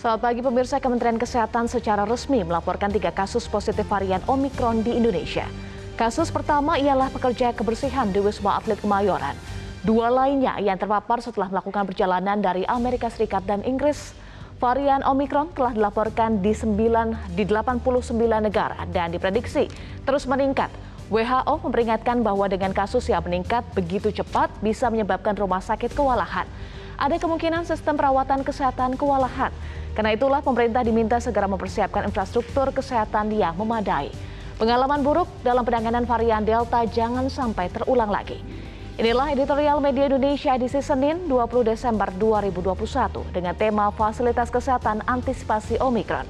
Selamat pagi pemirsa, Kementerian Kesehatan secara resmi melaporkan 3 kasus positif varian Omikron di Indonesia. Kasus pertama ialah pekerja kebersihan di Wisma Atlet Kemayoran. 2 lainnya yang terpapar setelah melakukan perjalanan dari Amerika Serikat dan Inggris. Varian Omikron telah dilaporkan di 89 negara dan diprediksi terus meningkat. WHO memperingatkan bahwa dengan kasus yang meningkat begitu cepat bisa menyebabkan rumah sakit kewalahan. Ada kemungkinan sistem perawatan kesehatan kewalahan. Karena itulah pemerintah diminta segera mempersiapkan infrastruktur kesehatan yang memadai. Pengalaman buruk dalam penanganan varian Delta jangan sampai terulang lagi. Inilah editorial Media Indonesia edisi Senin 20 Desember 2021 dengan tema Fasilitas Kesehatan Antisipasi Omikron.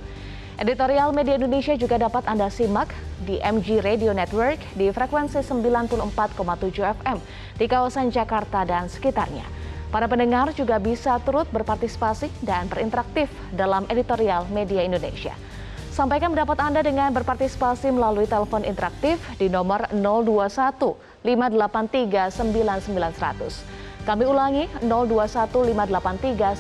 Editorial Media Indonesia juga dapat Anda simak di MG Radio Network di frekuensi 94,7 FM di kawasan Jakarta dan sekitarnya. Para pendengar juga bisa turut berpartisipasi dan berinteraktif dalam editorial Media Indonesia. Sampaikan pendapat Anda dengan berpartisipasi melalui telepon interaktif di nomor 021 583 9900. Kami ulangi 021 583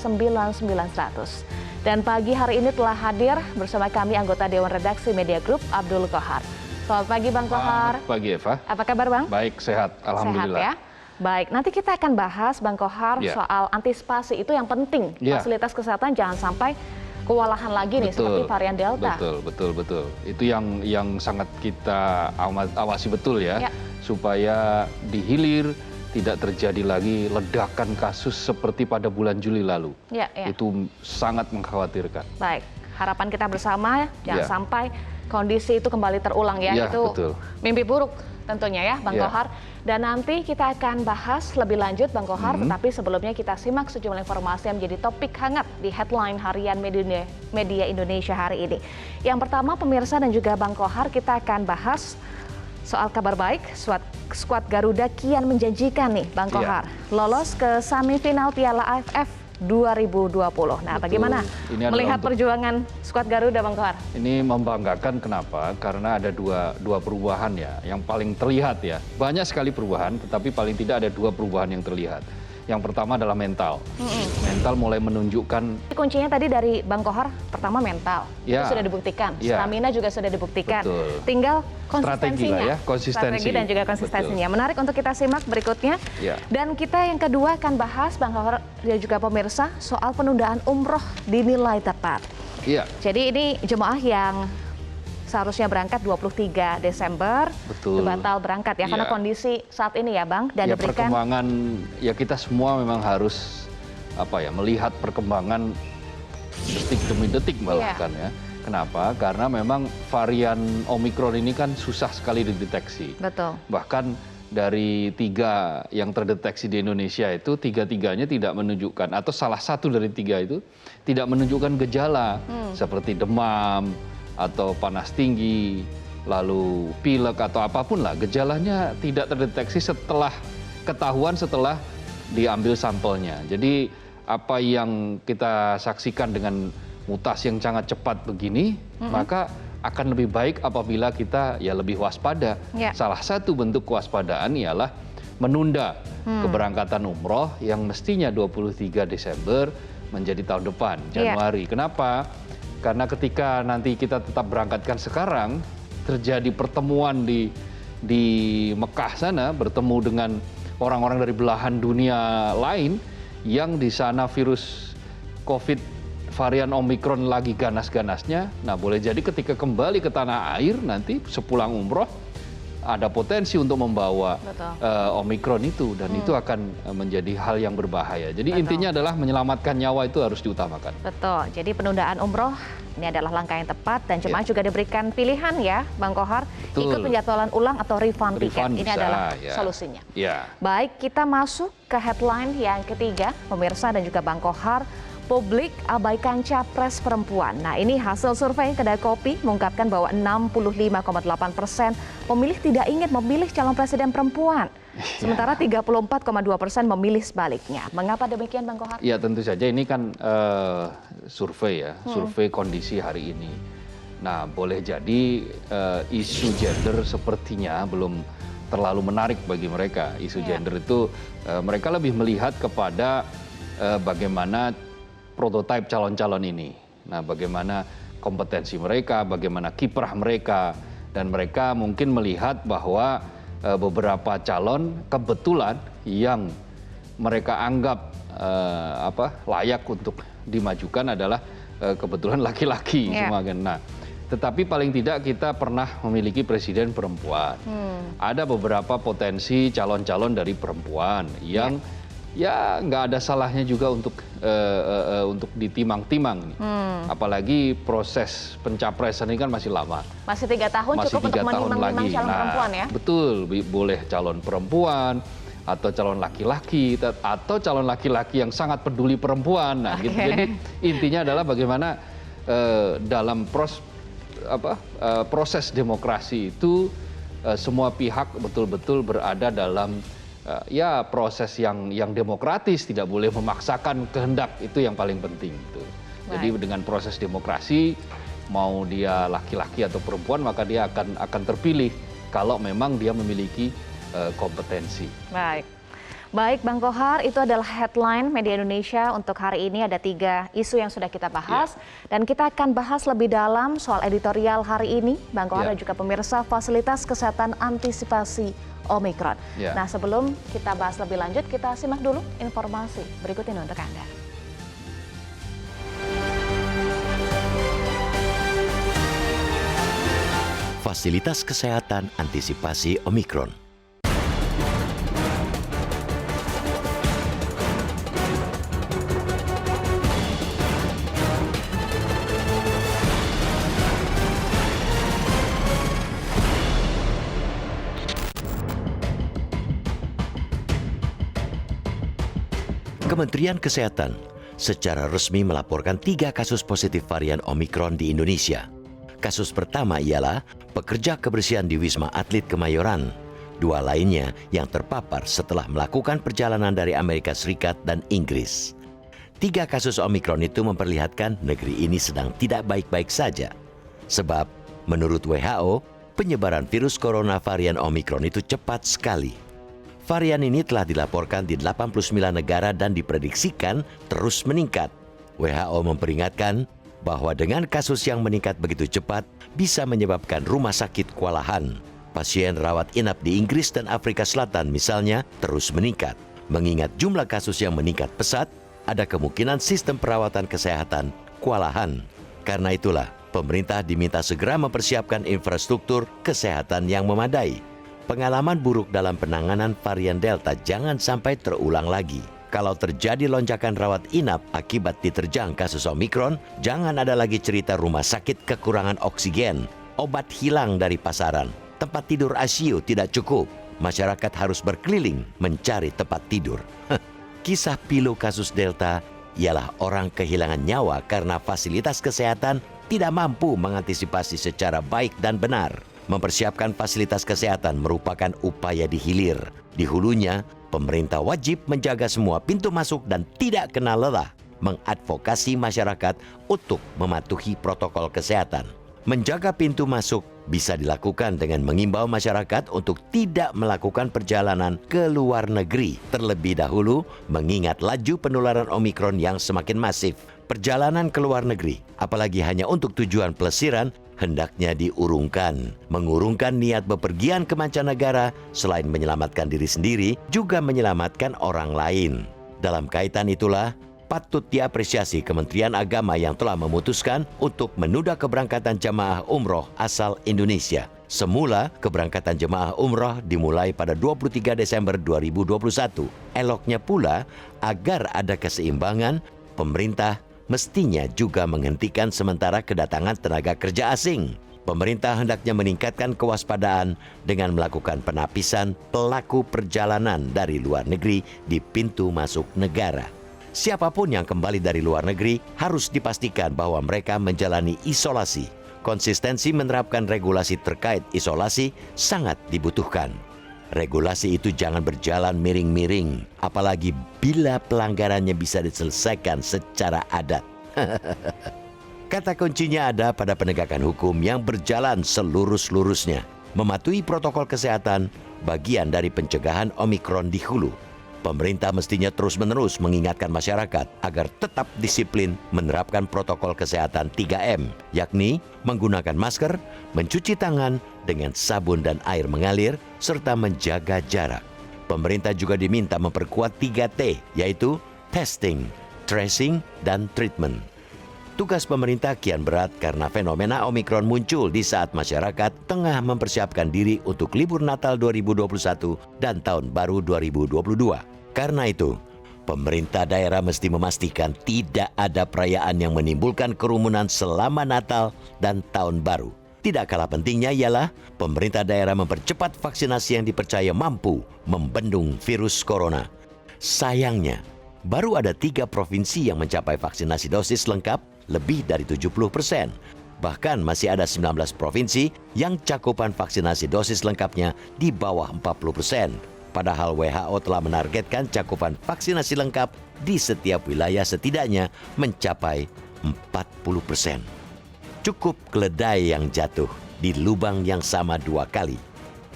9900. Dan pagi hari ini telah hadir bersama kami anggota Dewan Redaksi Media Group Abdul Kohar. Selamat pagi Bang Kohar. Selamat pagi Eva. Apa kabar Bang? Baik, sehat. Alhamdulillah. Sehat ya? Baik, nanti kita akan bahas Bang Kohar soal antisipasi itu yang penting. Fasilitas kesehatan jangan sampai kewalahan lagi nih seperti varian Delta. Betul. Itu yang sangat kita awasi betul ya. Supaya di hilir tidak terjadi lagi ledakan kasus seperti pada bulan Juli lalu. Itu sangat mengkhawatirkan. Baik, harapan kita bersama jangan sampai kondisi itu kembali terulang ya. Itu mimpi buruk tentunya ya Bang Kohar. Dan nanti kita akan bahas lebih lanjut Bang Kohar, tetapi sebelumnya kita simak sejumlah informasi yang menjadi topik hangat di headline harian Media Indonesia hari ini. Yang pertama pemirsa dan juga Bang Kohar, kita akan bahas soal kabar baik, skuad Garuda kian menjanjikan nih Bang Kohar, lolos ke semifinal Piala AFF 2020. Nah, bagaimana melihat perjuangan skuad Garuda, Bang Kohar? Ini membanggakan, kenapa? Karena ada dua perubahan ya, yang paling terlihat ya. Banyak sekali perubahan, tetapi paling tidak ada 2 perubahan yang terlihat. Yang pertama adalah mental. Mental mulai menunjukkan. Kuncinya tadi dari Bang Kohar, pertama mental. Itu sudah dibuktikan. Stamina juga sudah dibuktikan. Tinggal konsistensinya. Strategi dan juga konsistensinya. Menarik untuk kita simak berikutnya. Dan kita yang kedua akan bahas Bang Kohar dan juga pemirsa soal penundaan umroh dinilai tepat. Jadi ini jemaah yang seharusnya berangkat 23 Desember, batal berangkat ya, karena kondisi saat ini ya Bang. Dan diberikan perkembangan, ya kita semua memang harus melihat perkembangan detik demi detik bahkan ya. Kenapa? Karena memang varian Omikron ini kan susah sekali dideteksi. Bahkan dari 3 yang terdeteksi di Indonesia itu, 3-tiganya tidak menunjukkan, atau salah satu dari 3 itu tidak menunjukkan gejala seperti demam, atau panas tinggi, lalu pilek atau apapun lah, gejalanya tidak terdeteksi setelah ketahuan setelah diambil sampelnya. Jadi apa yang kita saksikan dengan mutasi yang sangat cepat begini, maka akan lebih baik apabila kita lebih waspada. Salah satu bentuk kewaspadaan ialah menunda keberangkatan umroh yang mestinya 23 Desember menjadi tahun depan, Januari. Kenapa? Karena ketika nanti kita tetap berangkatkan sekarang, terjadi pertemuan di Mekah sana, bertemu dengan orang-orang dari belahan dunia lain, yang di sana virus COVID varian Omikron lagi ganas-ganasnya. Nah, boleh jadi ketika kembali ke tanah air nanti sepulang umroh, ada potensi untuk membawa Omikron itu, dan itu akan menjadi hal yang berbahaya. Jadi intinya adalah menyelamatkan nyawa itu harus diutamakan. Jadi penundaan umroh ini adalah langkah yang tepat, dan jemaah juga diberikan pilihan ya Bang Kohar, ikut penjadwalan ulang atau refund tiket. Ini adalah solusinya. Baik, kita masuk ke headline yang ketiga pemirsa dan juga Bang Kohar. Publik abaikan capres perempuan. Nah, ini hasil survei kedai kopi mengungkapkan bahwa 65,8% pemilih tidak ingin memilih calon presiden perempuan. Sementara 34,2% memilih sebaliknya. Mengapa demikian Bang Kohar? Ya tentu saja ini kan survei ya, survei kondisi hari ini. Nah, boleh jadi isu gender sepertinya belum terlalu menarik bagi mereka. Isu gender itu mereka lebih melihat kepada bagaimana prototipe calon-calon ini. Nah, bagaimana kompetensi mereka, bagaimana kiprah mereka, dan mereka mungkin melihat bahwa beberapa calon kebetulan yang mereka anggap layak untuk dimajukan adalah kebetulan laki-laki semua kan. Nah, tetapi paling tidak kita pernah memiliki presiden perempuan. Ada beberapa potensi calon-calon dari perempuan yang ya nggak ada salahnya juga untuk ditimang-timang. Apalagi proses pencapresan ini kan masih lama. Masih 3 tahun masih cukup untuk menimang-nimang calon perempuan ya? Betul, boleh calon perempuan atau calon laki-laki atau calon laki-laki yang sangat peduli perempuan. Nah, gitu. Jadi intinya adalah bagaimana dalam proses demokrasi itu semua pihak betul-betul berada dalam proses yang demokratis, tidak boleh memaksakan kehendak, itu yang paling penting. Jadi dengan proses demokrasi, mau dia laki-laki atau perempuan, maka dia akan terpilih kalau memang dia memiliki kompetensi. Baik Bang Kohar, itu adalah headline Media Indonesia untuk hari ini. Ada 3 isu yang sudah kita bahas, dan kita akan bahas lebih dalam soal editorial hari ini, Bang Kohar dan juga pemirsa, fasilitas kesehatan antisipasi Omikron. Nah, sebelum kita bahas lebih lanjut, kita simak dulu informasi berikut ini untuk Anda. Fasilitas kesehatan antisipasi Omikron. Kementerian Kesehatan secara resmi melaporkan 3 kasus positif varian Omikron di Indonesia. Kasus pertama ialah pekerja kebersihan di Wisma Atlet Kemayoran. 2 lainnya yang terpapar setelah melakukan perjalanan dari Amerika Serikat dan Inggris. 3 kasus Omikron itu memperlihatkan negeri ini sedang tidak baik-baik saja. Sebab menurut WHO, penyebaran virus corona varian Omikron itu cepat sekali. Varian ini telah dilaporkan di 89 negara dan diprediksikan terus meningkat. WHO memperingatkan bahwa dengan kasus yang meningkat begitu cepat bisa menyebabkan rumah sakit kewalahan. Pasien rawat inap di Inggris dan Afrika Selatan misalnya terus meningkat. Mengingat jumlah kasus yang meningkat pesat, ada kemungkinan sistem perawatan kesehatan kewalahan. Karena itulah, pemerintah diminta segera mempersiapkan infrastruktur kesehatan yang memadai. Pengalaman buruk dalam penanganan varian Delta jangan sampai terulang lagi. Kalau terjadi lonjakan rawat inap akibat diterjang kasus Omikron, jangan ada lagi cerita rumah sakit kekurangan oksigen, obat hilang dari pasaran, tempat tidur ICU tidak cukup. Masyarakat harus berkeliling mencari tempat tidur. Kisah pilu kasus Delta ialah orang kehilangan nyawa karena fasilitas kesehatan tidak mampu mengantisipasi secara baik dan benar. Mempersiapkan fasilitas kesehatan merupakan upaya di hilir. Di hulunya, pemerintah wajib menjaga semua pintu masuk dan tidak kenal lelah mengadvokasi masyarakat untuk mematuhi protokol kesehatan. Menjaga pintu masuk bisa dilakukan dengan mengimbau masyarakat untuk tidak melakukan perjalanan ke luar negeri terlebih dahulu mengingat laju penularan Omikron yang semakin masif. Perjalanan ke luar negeri, apalagi hanya untuk tujuan pelesiran, hendaknya diurungkan. Mengurungkan niat bepergian ke mancanegara selain menyelamatkan diri sendiri, juga menyelamatkan orang lain. Dalam kaitan itulah, patut diapresiasi Kementerian Agama yang telah memutuskan untuk menunda keberangkatan jemaah umroh asal Indonesia. Semula, keberangkatan jemaah umroh dimulai pada 23 Desember 2021. Eloknya pula, agar ada keseimbangan, pemerintah mestinya juga menghentikan sementara kedatangan tenaga kerja asing. Pemerintah hendaknya meningkatkan kewaspadaan dengan melakukan penapisan pelaku perjalanan dari luar negeri di pintu masuk negara. Siapapun yang kembali dari luar negeri harus dipastikan bahwa mereka menjalani isolasi. Konsistensi menerapkan regulasi terkait isolasi sangat dibutuhkan. Regulasi itu jangan berjalan miring-miring, apalagi bila pelanggarannya bisa diselesaikan secara adat. Kata kuncinya ada pada penegakan hukum yang berjalan selurus-lurusnya. Mematuhi protokol kesehatan, bagian dari pencegahan Omikron di hulu. Pemerintah mestinya terus-menerus mengingatkan masyarakat agar tetap disiplin menerapkan protokol kesehatan 3M, yakni menggunakan masker, mencuci tangan dengan sabun dan air mengalir, serta menjaga jarak. Pemerintah juga diminta memperkuat 3T, yaitu testing, tracing, dan treatment. Tugas pemerintah kian berat karena fenomena Omikron muncul di saat masyarakat tengah mempersiapkan diri untuk libur Natal 2021 dan Tahun Baru 2022. Karena itu, pemerintah daerah mesti memastikan tidak ada perayaan yang menimbulkan kerumunan selama Natal dan Tahun Baru. Tidak kalah pentingnya ialah pemerintah daerah mempercepat vaksinasi yang dipercaya mampu membendung virus corona. Sayangnya, baru ada 3 provinsi yang mencapai vaksinasi dosis lengkap lebih dari 70%. Bahkan masih ada 19 provinsi yang cakupan vaksinasi dosis lengkapnya di bawah 40%. Padahal WHO telah menargetkan cakupan vaksinasi lengkap di setiap wilayah setidaknya mencapai 40%. Cukup keledai yang jatuh di lubang yang sama 2 kali.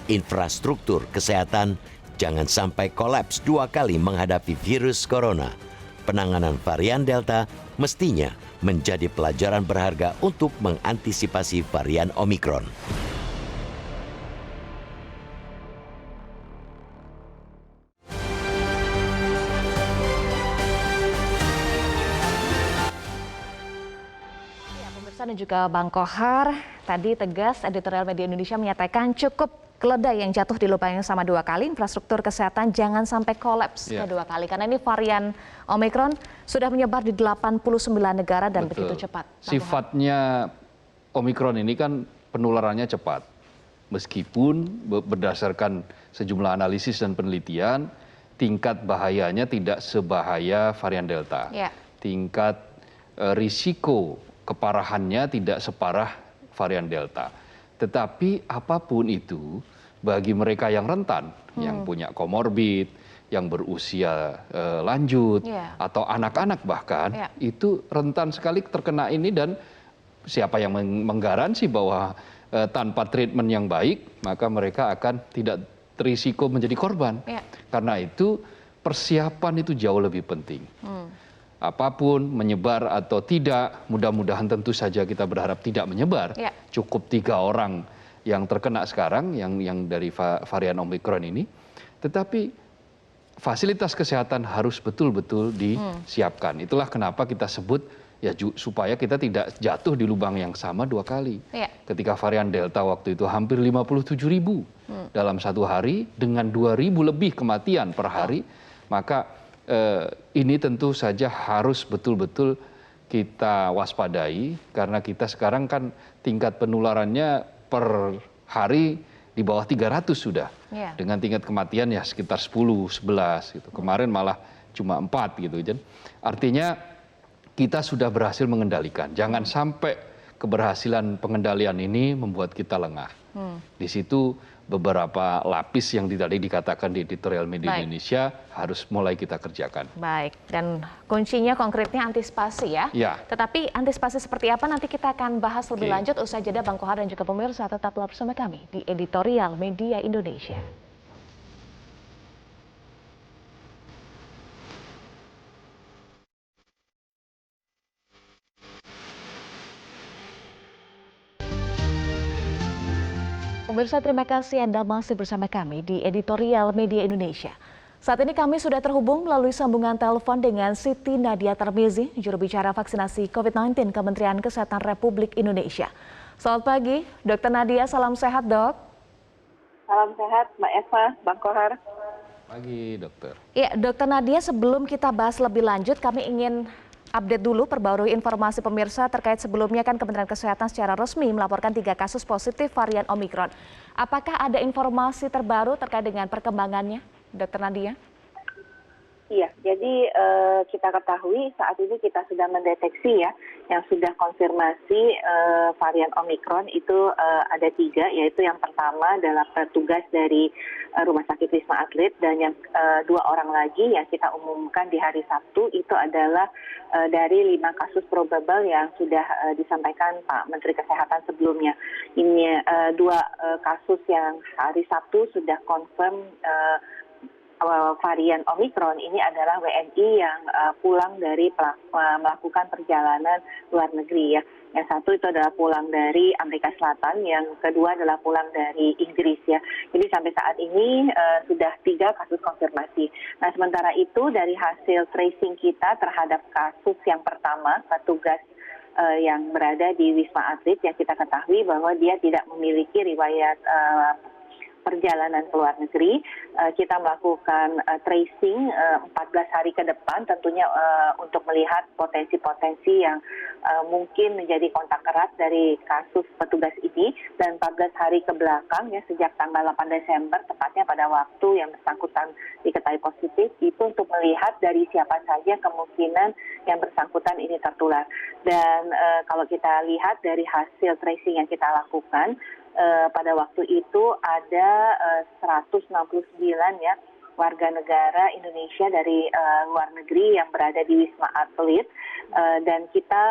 Infrastruktur kesehatan jangan sampai kolaps 2 kali menghadapi virus corona. Penanganan varian Delta mestinya menjadi pelajaran berharga untuk mengantisipasi varian Omikron. Ya, pemirsa dan juga Bang Kohar, tadi tegas editorial Media Indonesia menyatakan cukup keledai yang jatuh di lubang yang sama 2 kali, infrastruktur kesehatan jangan sampai kolaps 2 kali. Karena ini varian Omikron sudah menyebar di 89 negara dan begitu cepat. Sifatnya Omikron ini kan penularannya cepat. Meskipun berdasarkan sejumlah analisis dan penelitian, tingkat bahayanya tidak sebahaya varian Delta. Ya. Tingkat risiko keparahannya tidak separah varian Delta. Tetapi apapun itu, bagi mereka yang rentan, yang punya komorbid, yang berusia lanjut, atau anak-anak bahkan, itu rentan sekali terkena ini dan siapa yang menggaransi bahwa tanpa treatment yang baik, maka mereka akan tidak berisiko menjadi korban. Karena itu persiapan itu jauh lebih penting. Apapun menyebar atau tidak, mudah-mudahan tentu saja kita berharap tidak menyebar. Cukup 3 orang yang terkena sekarang, yang dari varian Omikron ini. Tetapi fasilitas kesehatan harus betul-betul disiapkan. Itulah kenapa kita sebut ya supaya kita tidak jatuh di lubang yang sama 2 kali. Ketika varian Delta waktu itu hampir 57.000 dalam 1 hari dengan 2.000 lebih kematian per hari, maka ini tentu saja harus betul-betul kita waspadai karena kita sekarang kan tingkat penularannya per hari di bawah 300 sudah. Dengan tingkat kematian ya sekitar 10, 11 gitu. Kemarin malah cuma 4 gitu. Artinya kita sudah berhasil mengendalikan. Jangan sampai keberhasilan pengendalian ini membuat kita lengah. Di situ beberapa lapis yang tadi dikatakan di editorial Media Indonesia harus mulai kita kerjakan. Baik, dan kuncinya konkretnya antisipasi ya. Tetapi antisipasi seperti apa nanti kita akan bahas lebih lanjut usai jeda. Bang Kohar dan juga pemirsa tetaplah bersama kami di editorial Media Indonesia. Pemirsa, terima kasih Anda masih bersama kami di editorial Media Indonesia. Saat ini kami sudah terhubung melalui sambungan telepon dengan Siti Nadia Tarmizi, juru bicara vaksinasi COVID-19 Kementerian Kesehatan Republik Indonesia. Selamat pagi, Dr. Nadia, salam sehat dok. Salam sehat Mbak Eva, Bang Kohar. Pagi dokter. Ya, Dr. Nadia, sebelum kita bahas lebih lanjut, kami ingin update dulu, perbarui informasi pemirsa terkait sebelumnya kan Kementerian Kesehatan secara resmi melaporkan 3 kasus positif varian Omikron. Apakah ada informasi terbaru terkait dengan perkembangannya, Dr. Nadia? Iya, jadi kita ketahui saat ini kita sudah mendeteksi ya, yang sudah konfirmasi varian Omikron itu ada 3, yaitu yang pertama adalah petugas dari Rumah Sakit Wisma Atlet, dan yang 2 orang lagi yang kita umumkan di hari Sabtu itu adalah dari 5 kasus probable yang sudah disampaikan Pak Menteri Kesehatan sebelumnya. Ini 2 kasus yang hari Sabtu sudah confirm varian Omikron ini adalah WNI yang pulang dari melakukan perjalanan luar negeri ya. Yang satu itu adalah pulang dari Amerika Selatan, yang kedua adalah pulang dari Inggris ya. Jadi sampai saat ini sudah 3 kasus konfirmasi. Nah sementara itu dari hasil tracing kita terhadap kasus yang pertama, petugas yang berada di Wisma Atlet, yang kita ketahui bahwa dia tidak memiliki riwayat perjalanan ke luar negeri. Kita melakukan tracing 14 hari ke depan, tentunya untuk melihat potensi-potensi yang mungkin menjadi kontak erat dari kasus petugas ini, dan 14 hari ke belakang ya, sejak tanggal 8 Desember tepatnya pada waktu yang bersangkutan diketahui positif, itu untuk melihat dari siapa saja kemungkinan yang bersangkutan ini tertular. Dan kalau kita lihat dari hasil tracing yang kita lakukan, pada waktu itu ada 169 ya warga negara Indonesia dari luar negeri yang berada di Wisma Atlet, dan kita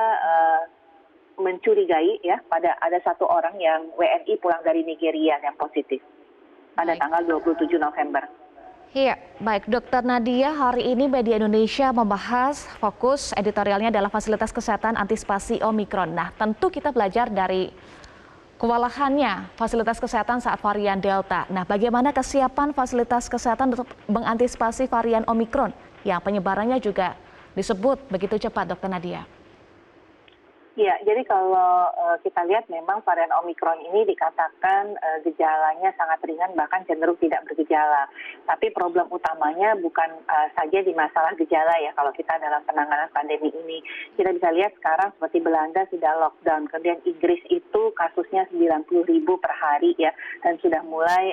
mencurigai ya ada 1 orang yang WNI pulang dari Nigeria yang positif pada tanggal 27 November. Iya, baik Dokter Nadia, hari ini media Indonesia membahas fokus editorialnya adalah fasilitas kesehatan antisipasi Omikron. Nah, tentu kita belajar dari kewalahannya fasilitas kesehatan saat varian Delta. Nah, bagaimana kesiapan fasilitas kesehatan untuk mengantisipasi varian Omikron yang penyebarannya juga disebut begitu cepat, Dokter Nadia? Ya, jadi kalau kita lihat memang varian Omikron ini dikatakan gejalanya sangat ringan, bahkan cenderung tidak bergejala. Tapi problem utamanya bukan saja di masalah gejala ya, kalau kita dalam penanganan pandemi ini. Kita bisa lihat sekarang seperti Belanda sudah lockdown, kemudian Inggris itu kasusnya 90.000 per hari ya, dan sudah mulai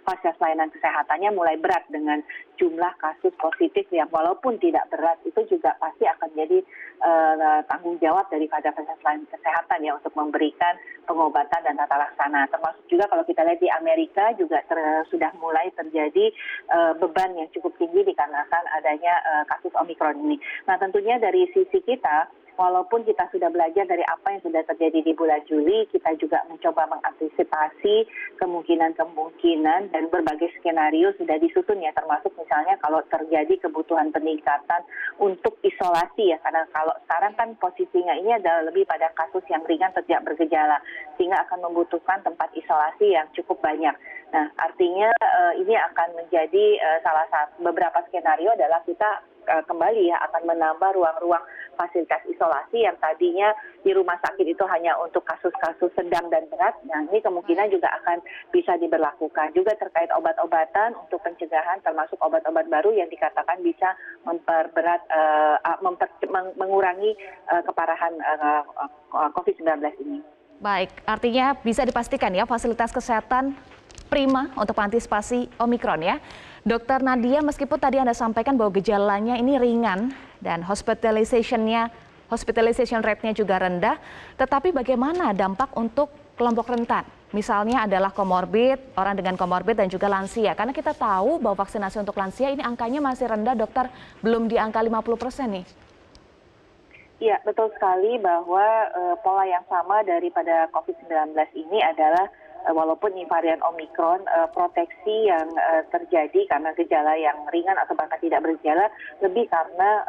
fasilitas pelayanan kesehatannya mulai berat dengan jumlah kasus positif yang walaupun tidak berat itu juga pasti akan jadi tanggung jawab daripada fasilitas pelayanan kesehatan ya untuk memberikan pengobatan dan tata laksana. Termasuk juga kalau kita lihat di Amerika juga sudah mulai terjadi beban yang cukup tinggi dikarenakan adanya kasus Omikron ini. Nah tentunya dari sisi kita, walaupun kita sudah belajar dari apa yang sudah terjadi di bulan Juli, kita juga mencoba mengantisipasi kemungkinan dan berbagai skenario sudah disusun ya, termasuk misalnya kalau terjadi kebutuhan peningkatan untuk isolasi ya, karena kalau sekarang kan posisinya ini adalah lebih pada kasus yang ringan atau tidak bergejala, sehingga akan membutuhkan tempat isolasi yang cukup banyak. Nah, artinya ini akan menjadi salah satu beberapa skenario adalah kita kembali ya akan menambah ruang-ruang fasilitas isolasi yang tadinya di rumah sakit itu hanya untuk kasus-kasus sedang dan berat. Nah, ini kemungkinan juga akan bisa diberlakukan. Juga terkait obat-obatan untuk pencegahan, termasuk obat-obat baru yang dikatakan bisa memperberat, mengurangi keparahan COVID-19 ini. Baik, artinya bisa dipastikan ya fasilitas kesehatan prima untuk mengantisipasi Omikron ya. Dokter Nadia, meskipun tadi Anda sampaikan bahwa gejalanya ini ringan dan hospitalization rate-nya juga rendah, tetapi bagaimana dampak untuk kelompok rentan? Misalnya adalah komorbid, orang dengan komorbid dan juga lansia. Karena kita tahu bahwa vaksinasi untuk lansia ini angkanya masih rendah, dokter, belum di angka 50% nih. Iya, betul sekali bahwa pola yang sama daripada COVID-19 ini adalah walaupun ini varian Omikron, proteksi yang terjadi karena gejala yang ringan atau bahkan tidak bergejala lebih karena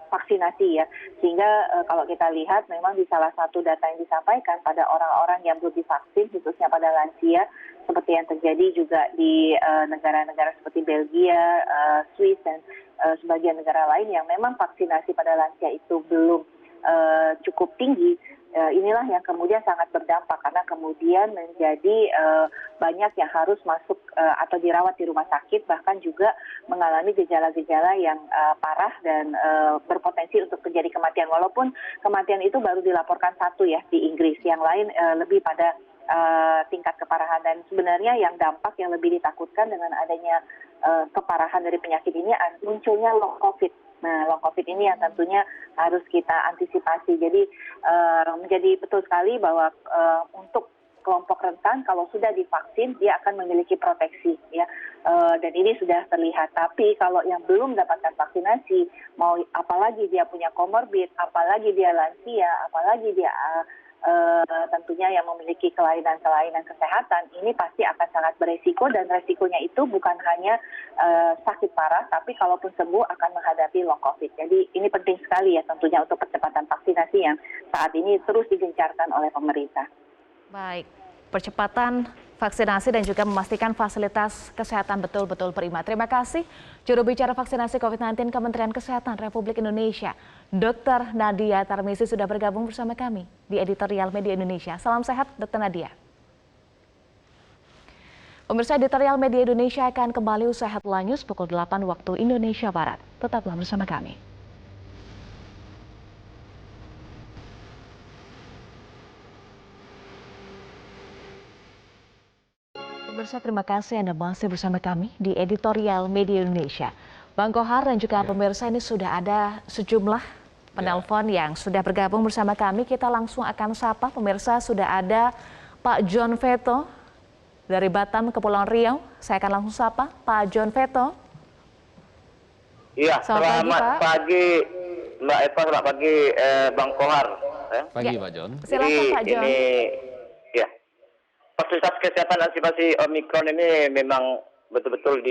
vaksinasi ya. Sehingga kalau kita lihat memang di salah satu data yang disampaikan pada orang-orang yang belum divaksin, khususnya pada lansia, seperti yang terjadi juga di negara-negara seperti Belgia, Swiss, dan sebagian negara lain yang memang vaksinasi pada lansia itu belum cukup tinggi. Inilah yang kemudian sangat berdampak karena kemudian menjadi banyak yang harus masuk atau dirawat di rumah sakit, bahkan juga mengalami gejala-gejala yang parah dan berpotensi untuk terjadi kematian. Walaupun kematian itu baru dilaporkan 1 ya di Inggris, yang lain lebih pada tingkat keparahan. Dan sebenarnya yang dampak yang lebih ditakutkan dengan adanya keparahan dari penyakit ini munculnya long COVID. Nah, long COVID ini yang tentunya harus kita antisipasi. Jadi menjadi betul sekali bahwa untuk kelompok rentan kalau sudah divaksin dia akan memiliki proteksi ya, dan ini sudah terlihat. Tapi kalau yang belum mendapatkan vaksinasi, mau apalagi dia punya komorbid, apalagi dia lansia, apalagi dia tentunya yang memiliki kelainan-kelainan kesehatan, ini pasti akan sangat beresiko, dan resikonya itu bukan hanya sakit parah, tapi kalaupun sembuh akan menghadapi long COVID. Jadi ini penting sekali ya tentunya untuk percepatan vaksinasi yang saat ini terus digencarkan oleh pemerintah. Baik, percepatan vaksinasi dan juga memastikan fasilitas kesehatan betul-betul prima. Terima kasih juru bicara vaksinasi COVID-19 Kementerian Kesehatan Republik Indonesia, Dr. Nadia Tarmizi sudah bergabung bersama kami di Editorial Media Indonesia. Salam sehat, Dr. Nadia. Pemirsa, Editorial Media Indonesia akan kembali usai Headline News pukul 8 waktu Indonesia Barat. Tetaplah bersama kami. Pemirsa, terima kasih Anda masih bersama kami di Editorial Media Indonesia. Bang Kohar dan juga pemirsa, ini sudah ada sejumlah penelpon yang sudah bergabung bersama kami. Kita langsung akan sapa pemirsa, sudah ada Pak John Veto dari Batam, Kepulauan Riau. Saya akan langsung sapa Pak John Veto. Iya, selamat pagi Mbak Eva, selamat pagi Bang Kohar. Pagi Pak John. Silakan Pak John. Ini ya, fasilitas kesehatan antisipasi Omikron ini memang betul-betul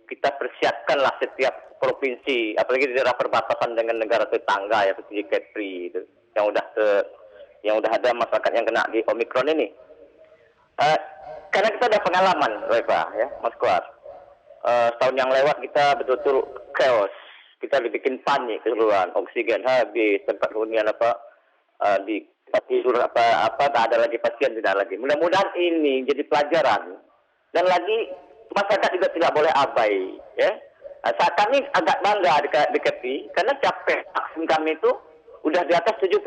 kita persiapkan lah setiap provinsi, apalagi di daerah perbatasan dengan negara tetangga ya seperti Kepri itu, yang udah ada masyarakat yang kena di Omikron ini. Karena kita ada pengalaman, Eva, ya, Mas Kohar. Setahun yang lewat kita betul-betul chaos, kita dibikin panik keseluruhan, oksigen habis, tempat hunian di tidur tak ada lagi pasien, tidak lagi. Mudah-mudahan ini jadi pelajaran, dan lagi masyarakat juga tidak boleh abai, ya. Saat kami agak bangga di KPI karena capek vaksin kami itu udah di atas 70%,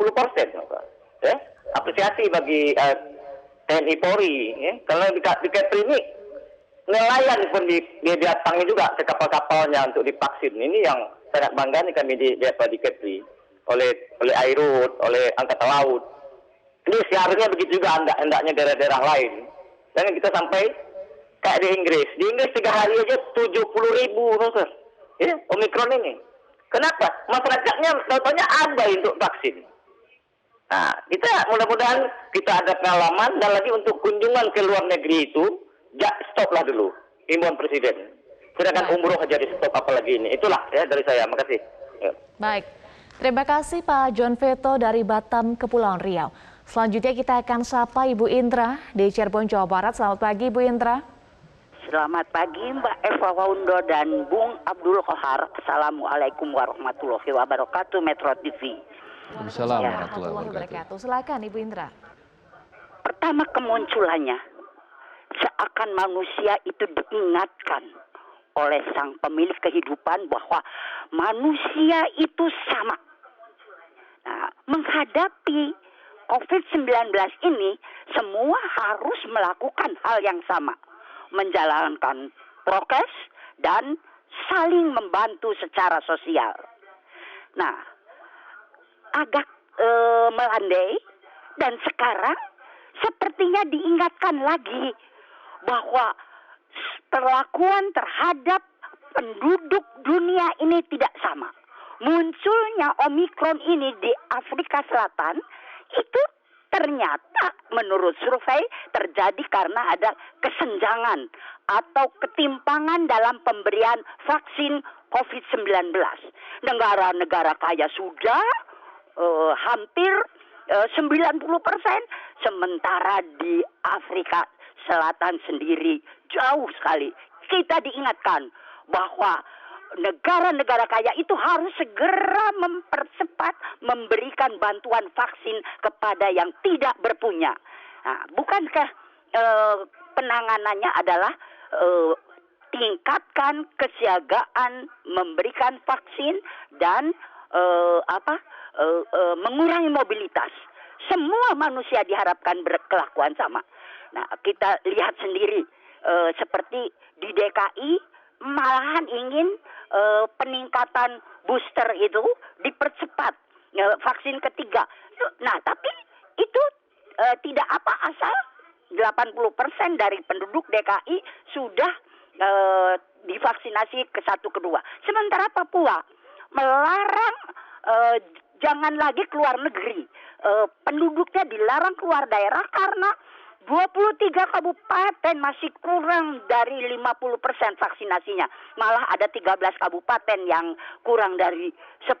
ya. Apresiasi bagi TNI Polri, ya. Kalau di KPI ini nelayan pun didatangi juga ke kapal-kapalnya untuk divaksin. Ini yang sangat bangga nih kami di KPI oleh Airut, oleh Angkatan Laut. Ini seharusnya begitu juga hendaknya daerah-daerah lain. Dan kita sampai kayak di Inggris. Di Inggris 3 hari aja 70.000 ya, Omikron ini. Kenapa? Masyarakatnya contohnya abai untuk vaksin. Nah, kita mudah-mudahan kita ada pengalaman, dan lagi untuk kunjungan ke luar negeri itu, stoplah dulu imbauan Presiden. Sedangkan umroh aja di stop, apalagi ini. Itulah ya dari saya. Makasih. Ya. Baik. Terima kasih Pak John Veto dari Batam, Kepulauan Riau. Selanjutnya kita akan sapa Ibu Indra di Cirebon, Jawa Barat. Selamat pagi Ibu Indra. Selamat pagi Mbak Eva Waundo dan Bung Abdul Kohar. Assalamualaikum warahmatullahi wabarakatuh, Metro TV. Waalaikumsalam warahmatullahi wabarakatuh. Silakan Ibu Indra. Pertama kemunculannya, seakan manusia itu diingatkan oleh sang pemilik kehidupan bahwa manusia itu sama. Nah, menghadapi COVID-19 ini, semua harus melakukan hal yang sama. Menjalankan prokes dan saling membantu secara sosial. Nah, agak melandai, dan sekarang sepertinya diingatkan lagi bahwa perlakuan terhadap penduduk dunia ini tidak sama. Munculnya Omikron ini di Afrika Selatan itu ternyata menurut survei terjadi karena ada kesenjangan atau ketimpangan dalam pemberian vaksin COVID-19. Negara-negara kaya sudah hampir 90%, sementara di Afrika Selatan sendiri jauh sekali. Kita diingatkan bahwa negara-negara kaya itu harus segera mempercepat memberikan bantuan vaksin kepada yang tidak berpunya. Nah, bukankah penanganannya adalah tingkatkan kesiagaan memberikan vaksin dan mengurangi mobilitas. Semua manusia diharapkan berkelakuan sama. Nah, kita lihat sendiri seperti di DKI malahan ingin peningkatan booster itu dipercepat, vaksin ketiga. Nah, tapi itu tidak apa, asal 80% dari penduduk DKI sudah divaksinasi ke 1, kedua. Sementara Papua melarang jangan lagi keluar negeri. Penduduknya dilarang keluar daerah karena 23 kabupaten masih kurang dari 50% vaksinasinya. Malah ada 13 kabupaten yang kurang dari 10%.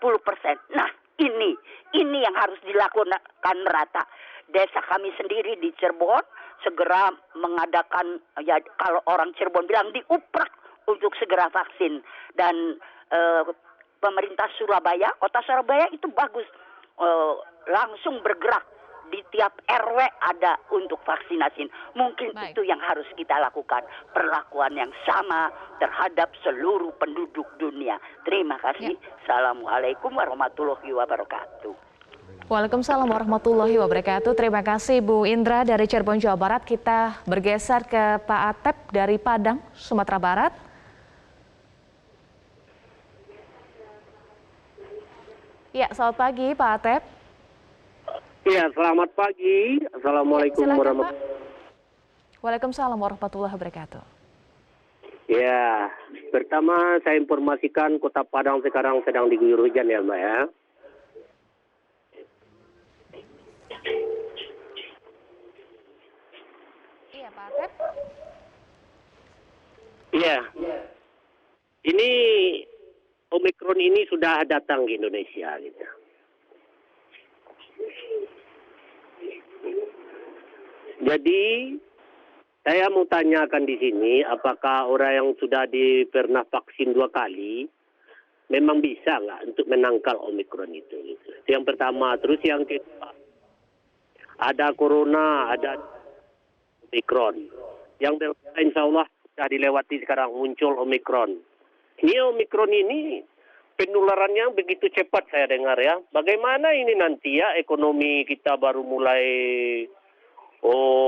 Nah, ini yang harus dilakukan rata. Desa kami sendiri di Cirebon segera mengadakan, ya kalau orang Cirebon bilang diuprak untuk segera vaksin. Dan pemerintah Surabaya, kota Surabaya itu bagus, langsung bergerak. Di tiap RW ada untuk vaksinasi. Mungkin itu yang harus kita lakukan. Perlakuan yang sama terhadap seluruh penduduk dunia. Terima kasih. Assalamualaikum warahmatullahi wabarakatuh. Waalaikumsalam warahmatullahi wabarakatuh. Terima kasih Bu Indra dari Cirebon, Jawa Barat. Kita bergeser ke Pak Atep dari Padang, Sumatera Barat. Ya, selamat pagi Pak Atep. Ya, selamat pagi. Assalamualaikum warahmatullahi wabarakatuh. Waalaikumsalam warahmatullahi wabarakatuh. Ya, pertama saya informasikan Kota Padang sekarang sedang diguyur hujan ya Mbak ya. Iya Pak Atep. Iya. Ini Omikron ini sudah datang ke Indonesia gitu. Jadi saya mau tanyakan di sini, apakah orang yang sudah pernah vaksin 2 kali memang bisa nggak untuk menangkal Omikron itu? Gitu. Yang pertama, terus yang kedua, ada corona, ada Omikron. Yang insya Allah sudah dilewati sekarang muncul Omikron. Ini Omikron ini penularannya begitu cepat saya dengar ya. Bagaimana ini nanti ya ekonomi kita baru mulai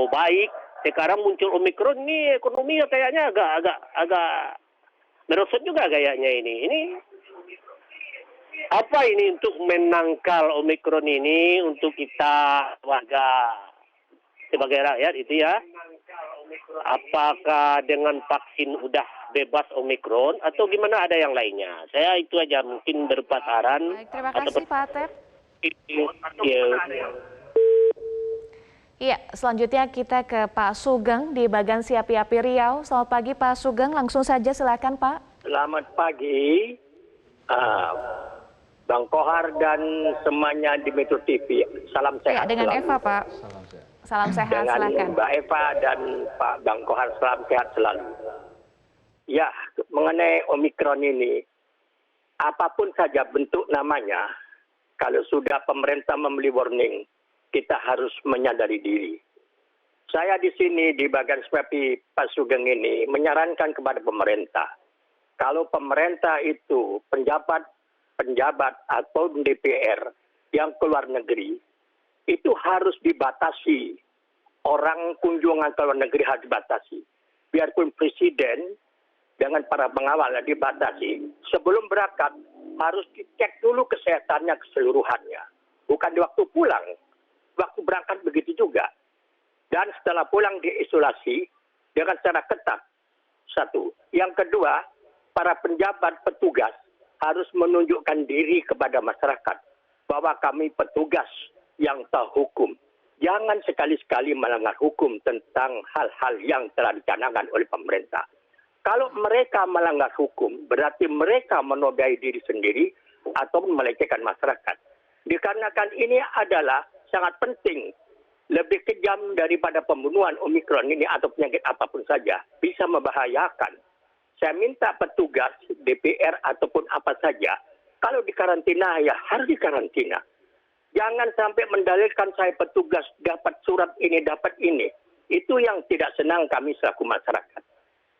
baik. Sekarang muncul Omikron ini ekonominya kayaknya agak merosot juga kayaknya ini. Ini apa ini untuk menangkal Omikron ini untuk kita warga sebagai rakyat itu ya? Apakah dengan vaksin udah bebas Omikron atau gimana ada yang lainnya? Saya itu aja mungkin berpasaran. Baik, terima kasih Pak Atep. Iya, selanjutnya kita ke Pak Sugeng di Bagan Siapi Api Riau. Selamat pagi Pak Sugeng, langsung saja silakan Pak. Selamat pagi, Bang Kohar dan semuanya di Metro TV. Salam sehat. Ya, dengan selalu. Eva Pak. Salam sehat, dengan silakan. Mbak Eva dan Pak Bang Kohar, salam sehat selalu. Ya, mengenai Omikron ini, apapun saja bentuk namanya, kalau sudah pemerintah memberi warning, kita harus menyadari diri. Saya di sini di Bagan Siapi Pak Sugeng ini menyarankan kepada pemerintah, kalau pemerintah itu penjabat atau DPR yang keluar negeri, itu harus dibatasi. Orang kunjungan ke luar negeri harus dibatasi. Biarpun presiden dengan para pengawal dibatasi, sebelum berangkat harus dicek dulu kesehatannya keseluruhannya. Bukan di waktu pulang. Waktu berangkat begitu juga. Dan setelah pulang diisolasi dengan secara ketat. Satu. Yang kedua, para penjabat petugas harus menunjukkan diri kepada masyarakat bahwa kami petugas yang tahu hukum. Jangan sekali-sekali melanggar hukum tentang hal-hal yang telah dicanangkan oleh pemerintah. Kalau mereka melanggar hukum, berarti mereka menodai diri sendiri atau melecehkan masyarakat. Dikarenakan ini adalah sangat penting, lebih kejam daripada pembunuhan Omikron ini atau penyakit apapun saja, bisa membahayakan. Saya minta petugas DPR ataupun apa saja, kalau dikarantina ya harus dikarantina. Jangan sampai mendalilkan saya petugas dapat surat ini, dapat ini. Itu yang tidak senang kami selaku masyarakat.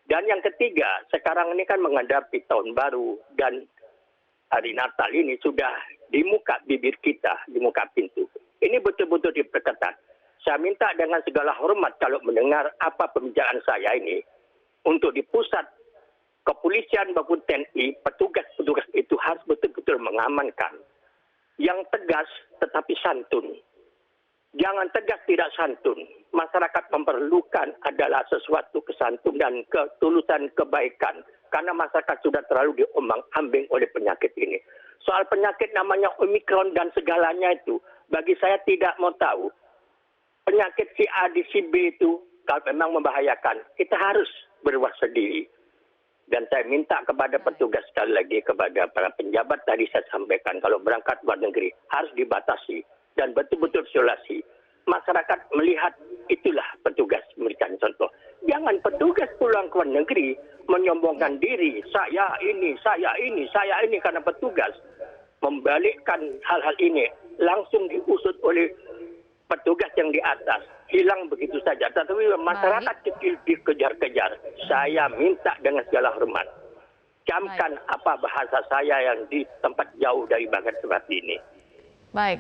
Dan yang ketiga, sekarang ini kan menghadapi tahun baru dan hari Natal ini sudah di muka bibir kita, di muka pintu. Ini betul-betul diperketat. Saya minta dengan segala hormat kalau mendengar apa pembicaraan saya ini, untuk di pusat kepolisian maupun TNI, petugas-petugas itu harus betul-betul mengamankan. Yang tegas tetapi santun. Jangan tegas tidak santun. Masyarakat memerlukan adalah sesuatu kesantun dan ketulusan kebaikan. Karena masyarakat sudah terlalu diombang-ambing oleh penyakit ini. Soal penyakit namanya Omikron dan segalanya itu, bagi saya tidak mau tahu. Penyakit si A di si B itu kalau memang membahayakan, kita harus berwaspada diri. Dan saya minta kepada petugas sekali lagi, kepada para penjabat tadi saya sampaikan, kalau berangkat luar negeri harus dibatasi dan betul-betul isolasi. Masyarakat melihat itulah petugas memberikan contoh. Jangan petugas pulang ke luar negeri menyombongkan diri, saya ini karena petugas. Membalikkan hal-hal ini langsung diusut oleh petugas yang di atas, hilang begitu saja. Tetapi masyarakat kecil dikejar-kejar. Saya minta dengan segala hormat, camkan apa bahasa saya yang di tempat jauh dari bagian seperti ini. Baik.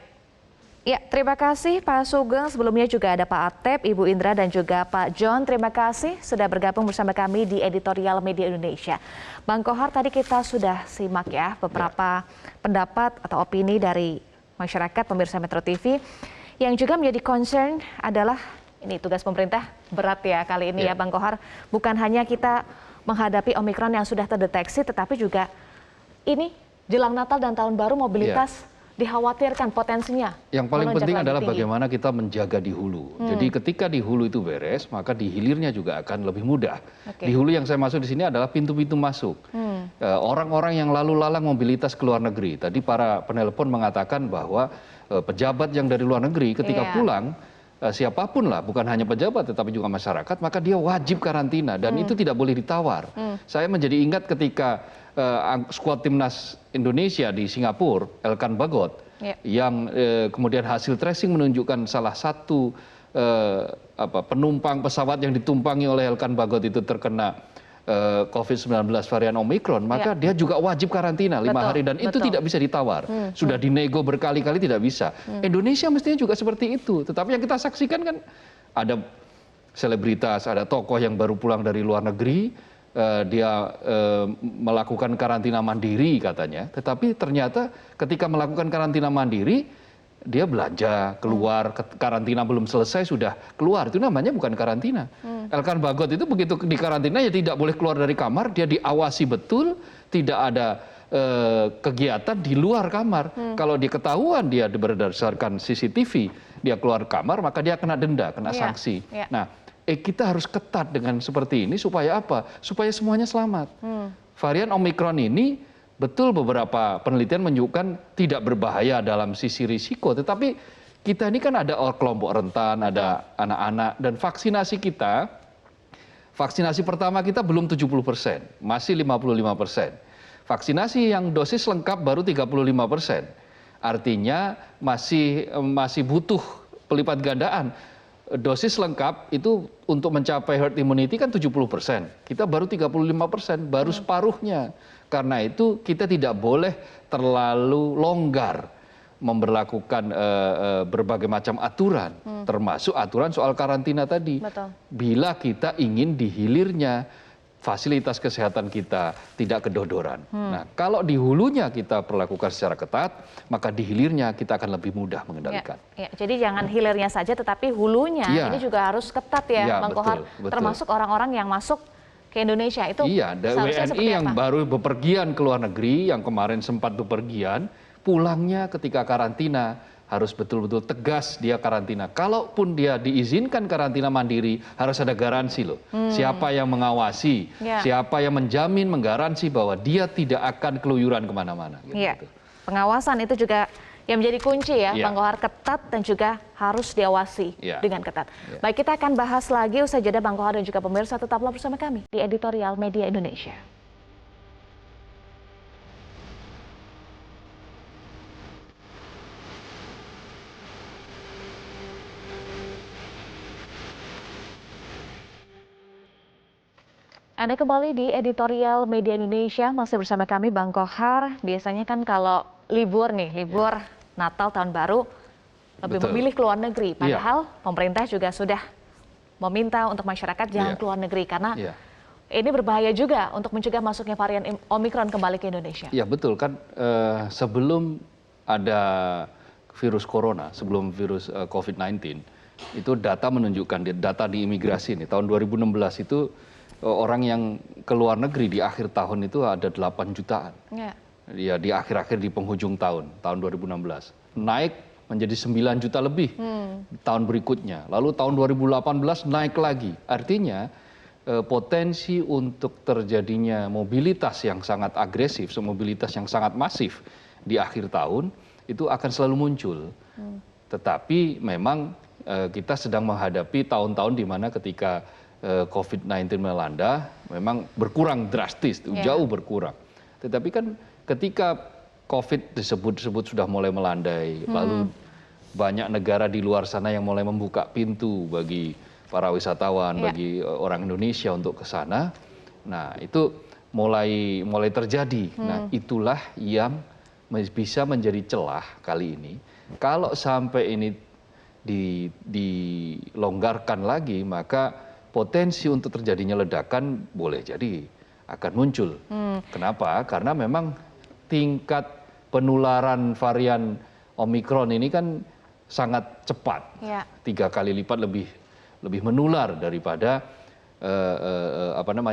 Ya, terima kasih Pak Sugeng. Sebelumnya juga ada Pak Atep, Ibu Indra, dan juga Pak John. Terima kasih sudah bergabung bersama kami di Editorial Media Indonesia. Bang Kohar, tadi kita sudah simak ya beberapa pendapat atau opini dari masyarakat pemirsa Metro TV. Yang juga menjadi concern adalah, ini tugas pemerintah berat ya kali ini ya Bang Kohar. Bukan hanya kita menghadapi Omikron yang sudah terdeteksi, tetapi juga ini jelang Natal dan Tahun Baru mobilitas dikhawatirkan potensinya. Yang paling penting adalah bagaimana kita menjaga di hulu. Jadi ketika di hulu itu beres, maka di hilirnya juga akan lebih mudah. Di hulu yang saya maksud di sini adalah pintu-pintu masuk. Orang-orang yang lalu lalang mobilitas ke luar negeri. Tadi para penelpon mengatakan bahwa pejabat yang dari luar negeri ketika pulang, siapapun lah, bukan hanya pejabat tetapi juga masyarakat, maka dia wajib karantina dan itu tidak boleh ditawar. Saya menjadi ingat ketika skuad timnas Indonesia di Singapura, Elkan Bagot, yang kemudian hasil tracing menunjukkan salah satu penumpang pesawat yang ditumpangi oleh Elkan Bagot itu terkena COVID-19 varian Omikron, maka dia juga wajib karantina 5 hari dan itu tidak bisa ditawar. Sudah dinego berkali-kali tidak bisa. Indonesia mestinya juga seperti itu. Tetapi yang kita saksikan kan ada selebritas, ada tokoh yang baru pulang dari luar negeri, dia melakukan karantina mandiri katanya. Tetapi ternyata ketika melakukan karantina mandiri, dia belanja, keluar, karantina belum selesai sudah keluar. Itu namanya bukan karantina. Elkan Bagot itu begitu di karantina ya tidak boleh keluar dari kamar, dia diawasi betul, tidak ada kegiatan di luar kamar. Kalau diketahuan dia berdasarkan CCTV, dia keluar kamar, maka dia kena denda, kena sanksi. Nah, kita harus ketat dengan seperti ini supaya apa? Supaya semuanya selamat. Varian Omikron ini betul beberapa penelitian menunjukkan tidak berbahaya dalam sisi risiko, tetapi kita ini kan ada kelompok rentan, ada anak-anak, dan vaksinasi kita, vaksinasi pertama kita belum 70%, masih 55%. Vaksinasi yang dosis lengkap baru 35%. Artinya masih butuh pelipat gandaan. Dosis lengkap itu untuk mencapai herd immunity kan 70%. Kita baru 35%, baru separuhnya. Karena itu kita tidak boleh terlalu longgar memberlakukan berbagai macam aturan, termasuk aturan soal karantina tadi. Bila kita ingin di hilirnya fasilitas kesehatan kita tidak kedodoran. Nah, kalau di hulunya kita perlakukan secara ketat, maka di hilirnya kita akan lebih mudah mengendalikan. Jadi jangan hilirnya saja, tetapi hulunya ini juga harus ketat ya, Bang Kohar. Termasuk orang-orang yang masuk ke Indonesia itu. WNI yang baru bepergian ke luar negeri, yang kemarin sempat bepergian, pulangnya ketika karantina harus betul-betul tegas dia karantina. Kalaupun dia diizinkan karantina mandiri, harus ada garansi loh. Siapa yang mengawasi, siapa yang menjamin, menggaransi bahwa dia tidak akan keluyuran kemana-mana. Gitu. Pengawasan itu juga yang menjadi kunci ya, Bang Kohar, ketat dan juga harus diawasi dengan ketat. Baik, kita akan bahas lagi usai jeda, Bang Kohar dan juga pemirsa, tetaplah bersama kami di Editorial Media Indonesia. Anda kembali di Editorial Media Indonesia, masih bersama kami Bang Kohar. Biasanya kan kalau libur Natal, Tahun Baru, lebih memilih ke luar negeri. Padahal pemerintah juga sudah meminta untuk masyarakat jangan ke luar negeri, karena ini berbahaya juga untuk mencegah masuknya varian Omikron kembali ke Indonesia. Iya betul kan, sebelum ada virus corona, sebelum virus COVID-19, itu data menunjukkan, data di imigrasi ini, tahun 2016 itu orang yang ke luar negeri di akhir tahun itu ada 8 jutaan. ya di akhir-akhir di penghujung tahun 2016. Naik menjadi 9 juta lebih tahun berikutnya. Lalu tahun 2018 naik lagi. Artinya potensi untuk terjadinya mobilitas yang sangat agresif, mobilitas yang sangat masif di akhir tahun itu akan selalu muncul. Tetapi memang kita sedang menghadapi tahun-tahun di mana ketika COVID-19 melanda, memang berkurang drastis, jauh berkurang. Tetapi kan ketika COVID disebut sudah mulai melandai, lalu banyak negara di luar sana yang mulai membuka pintu bagi para wisatawan, bagi orang Indonesia untuk ke sana. Nah, itu mulai terjadi. Nah, itulah yang bisa menjadi celah kali ini. Kalau sampai ini dilonggarkan lagi, maka potensi untuk terjadinya ledakan boleh jadi akan muncul. Kenapa? Karena memang tingkat penularan varian Omikron ini kan sangat cepat, 3 kali lipat lebih menular daripada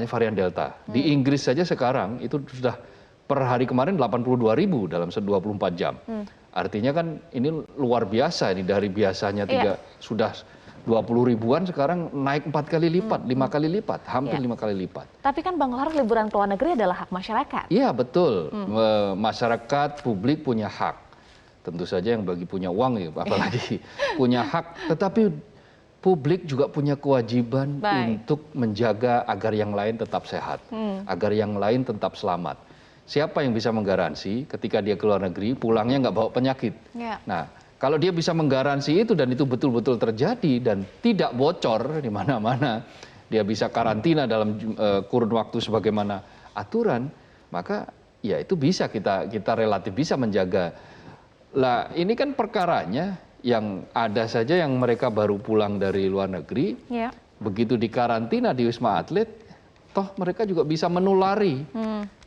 varian Delta. Di Inggris saja sekarang itu sudah per hari kemarin 82.000 dalam 24 jam. Artinya kan ini luar biasa, ini dari biasanya sudah 20 ribuan sekarang naik 4 kali lipat, 5 kali lipat, hampir 5 kali lipat. Tapi kan Bang Kohar, liburan ke luar negeri adalah hak masyarakat. Iya betul, masyarakat publik punya hak. Tentu saja yang bagi punya uang ya, apalagi punya hak. Tetapi publik juga punya kewajiban untuk menjaga agar yang lain tetap sehat, agar yang lain tetap selamat. Siapa yang bisa menggaransi ketika dia ke luar negeri pulangnya nggak bawa penyakit? Nah, kalau dia bisa menggaransi itu dan itu betul-betul terjadi dan tidak bocor di mana-mana, dia bisa karantina dalam kurun waktu sebagaimana aturan, maka ya itu bisa kita relatif bisa menjaga. Lah ini kan perkaranya yang ada saja yang mereka baru pulang dari luar negeri, begitu dikarantina di Wisma Atlet, toh mereka juga bisa menulari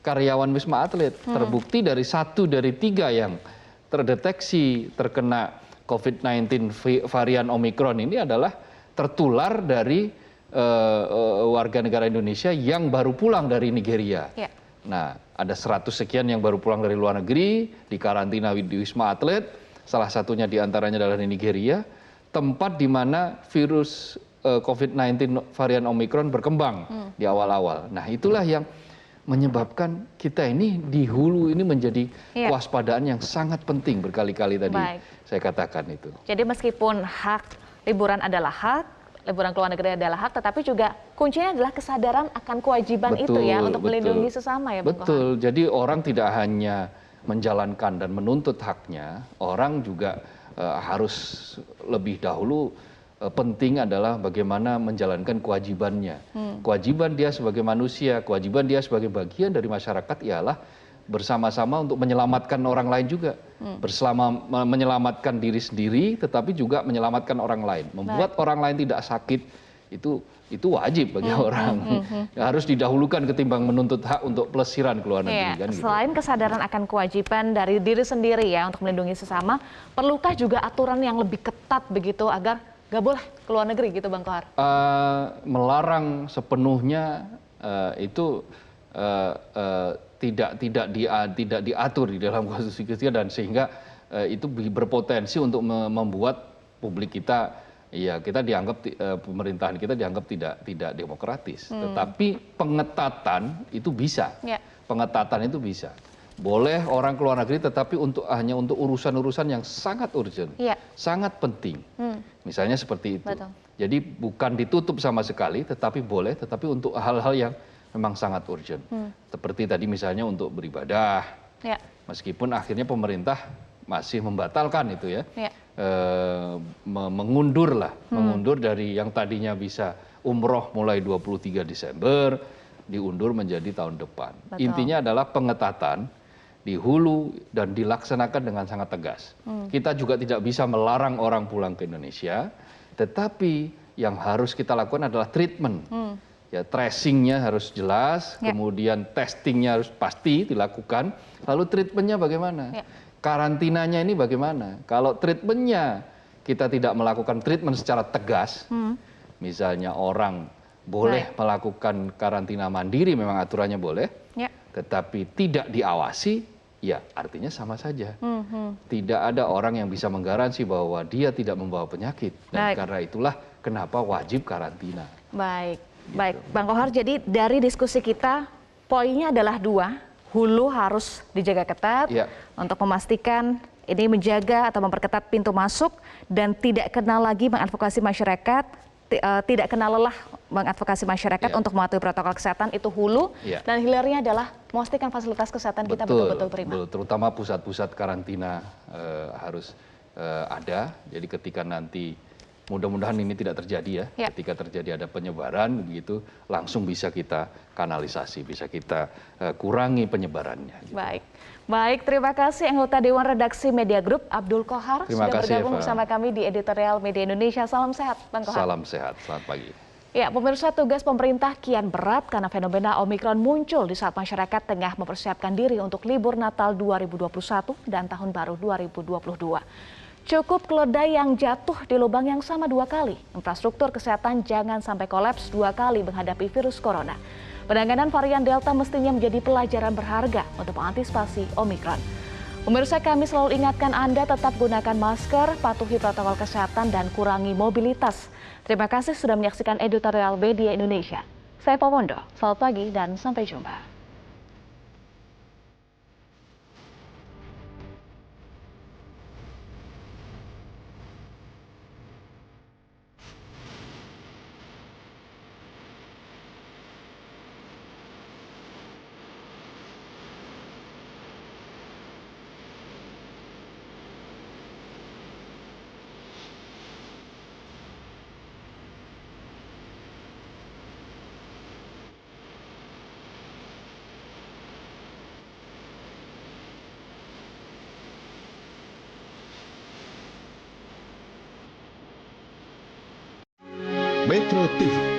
karyawan Wisma Atlet. Terbukti dari 1 dari 3 yang terdeteksi terkena COVID-19 varian Omikron ini adalah tertular dari warga negara Indonesia yang baru pulang dari Nigeria. Nah, ada 100 sekian yang baru pulang dari luar negeri, dikarantina di Wisma Atlet, salah satunya diantaranya adalah di Nigeria, tempat di mana virus COVID-19 varian Omikron berkembang di awal-awal. Nah, itulah yang menyebabkan kita ini di hulu ini menjadi kewaspadaan yang sangat penting berkali-kali tadi saya katakan itu. Jadi meskipun hak liburan adalah hak, liburan ke luar negeri adalah hak, tetapi juga kuncinya adalah kesadaran akan kewajiban itu ya untuk melindungi sesama ya Bang Kohar. Betul, jadi orang tidak hanya menjalankan dan menuntut haknya, orang juga harus lebih dahulu penting adalah bagaimana menjalankan kewajibannya. Kewajiban dia sebagai manusia, kewajiban dia sebagai bagian dari masyarakat ialah bersama-sama untuk menyelamatkan orang lain juga. Menyelamatkan diri sendiri tetapi juga menyelamatkan orang lain. Membuat orang lain tidak sakit itu wajib bagi orang. Harus didahulukan ketimbang menuntut hak untuk pelesiran ke luar negeri. Kan, selain kesadaran akan kewajiban dari diri sendiri ya untuk melindungi sesama, perlukah juga aturan yang lebih ketat begitu agar nggak boleh ke luar negeri gitu Bang Kohar? Melarang sepenuhnya itu tidak diatur di dalam konstitusi kita dan sehingga itu berpotensi untuk membuat publik kita dianggap pemerintahan kita dianggap tidak demokratis. Tetapi pengetatan itu bisa. Pengetasan itu bisa. Boleh orang ke luar negeri tetapi hanya untuk urusan-urusan yang sangat urgent, sangat penting. Misalnya seperti itu. Betul. Jadi bukan ditutup sama sekali tetapi boleh, tetapi untuk hal-hal yang memang sangat urgent. Seperti tadi misalnya untuk beribadah. Meskipun akhirnya pemerintah masih membatalkan itu ya. Mengundur dari yang tadinya bisa umroh mulai 23 Desember diundur menjadi tahun depan. Betul. Intinya adalah pengetatan di hulu dan dilaksanakan dengan sangat tegas. Kita juga tidak bisa melarang orang pulang ke Indonesia, tetapi yang harus kita lakukan adalah treatment. Ya, tracingnya harus jelas, kemudian testingnya harus pasti dilakukan, lalu treatmentnya bagaimana? Karantinanya ini bagaimana? Kalau treatmentnya kita tidak melakukan treatment secara tegas, misalnya orang boleh melakukan karantina mandiri, memang aturannya boleh, tetapi tidak diawasi, ya artinya sama saja. Tidak ada orang yang bisa menggaransi bahwa dia tidak membawa penyakit. Dan karena itulah kenapa wajib karantina. Baik, baik Bang Kohar, jadi dari diskusi kita poinnya adalah 2, hulu harus dijaga ketat untuk memastikan ini menjaga atau memperketat pintu masuk dan tidak kena lagi mengadvokasi masyarakat, tidak kena lelah mengadvokasi masyarakat untuk mematuhi protokol kesehatan, itu hulu, dan hilirnya adalah memastikan fasilitas kesehatan kita betul-betul prima. Betul, terutama pusat-pusat karantina harus ada, jadi ketika nanti mudah-mudahan ini tidak terjadi ya, ketika terjadi ada penyebaran begitu, langsung bisa kita kanalisasi, bisa kita kurangi penyebarannya. Gitu. Baik, terima kasih anggota Dewan Redaksi Media Group Abdul Kohar sudah bergabung bersama kami di Editorial Media Indonesia. Salam sehat, Bang Kohar. Salam sehat, selamat pagi. Ya, pemirsa, tugas pemerintah kian berat karena fenomena Omikron muncul di saat masyarakat tengah mempersiapkan diri untuk libur Natal 2021 dan Tahun Baru 2022. Cukup keledai yang jatuh di lubang yang sama 2 kali. Infrastruktur kesehatan jangan sampai kolaps 2 kali menghadapi virus corona. Penanganan varian Delta mestinya menjadi pelajaran berharga untuk mengantisipasi Omikron. Pemirsa, kami selalu ingatkan Anda tetap gunakan masker, patuhi protokol kesehatan, dan kurangi mobilitas. Terima kasih sudah menyaksikan Editorial Media Indonesia. Saya Pawondo, selamat pagi dan sampai jumpa. Metro TV